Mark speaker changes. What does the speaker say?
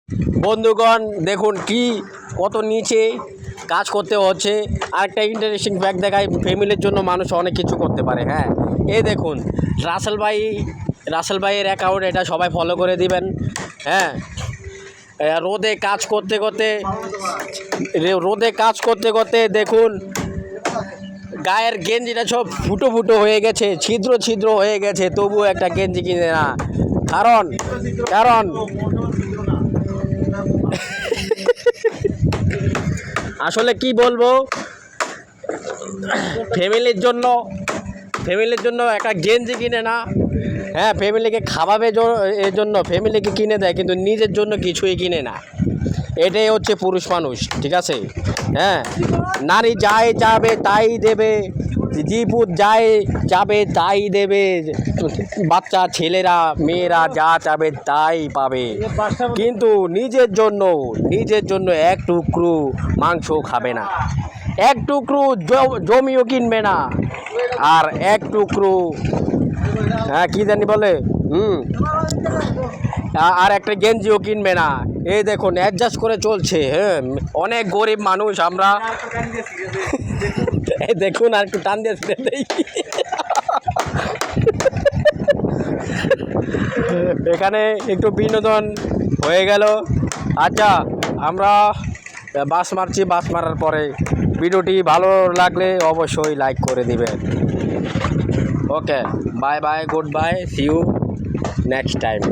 Speaker 1: বন্ধুগণ দেখুন কি কত নিচে কাজ করতে হচ্ছে। আরেকটা ইন্টারেস্টিং ফ্যাক্ট দেখায়, ফ্যামিলির জন্য মানুষ অনেক কিছু করতে পারে। হ্যাঁ, এই দেখুন রাসেল ভাইয়ের অ্যাকাউন্ট, এটা সবাই ফলো করে দিবেন। হ্যাঁ, রোদে কাজ করতে করতে দেখুন গায়ের গেঞ্জিটা সব ফুটো ফুটো হয়ে গেছে, ছিদ্র হয়ে গেছে, তবুও একটা গেঞ্জি কিনে না। কারণ আসলে কি বলবো, ফ্যামিলির জন্য একটা গেঞ্জি কিনে না। হ্যাঁ, ফ্যামিলিকে খাওয়াবে এর জন্য ফ্যামিলিকে কিনে দেয়, কিন্তু নিজের জন্য কিছুই কিনে না। এটাই হচ্ছে পুরুষ মানুষ, ঠিক আছে? হ্যাঁ, নারী যাবে তাই দেবে, জিপুত যাবে তাই দেবে, বাচ্চা ছেলেরা মেয়েরা যা চাবে তাই পাবে, কিন্তু নিজের জন্য এক টুকরো মাংস খাবে না, এক টুকরো জমিও কিনবে না, আর এক টুকরো কি জানি বলে আর একটা গেঞ্জিও কিনবে না। এই দেখুন অ্যাডজাস্ট করে চলছে। হ্যাঁ, অনেক গরিব মানুষ আমরা। এই দেখুন আর একটু টান দিয়ে দেই। এখানে একটু বিনোদন হয়ে গেল। আচ্ছা, আমরা বাস মারার পরে ভিডিওটি ভালো লাগলে অবশ্যই লাইক করে দিবেন। Okay, bye bye, good bye, see you next time.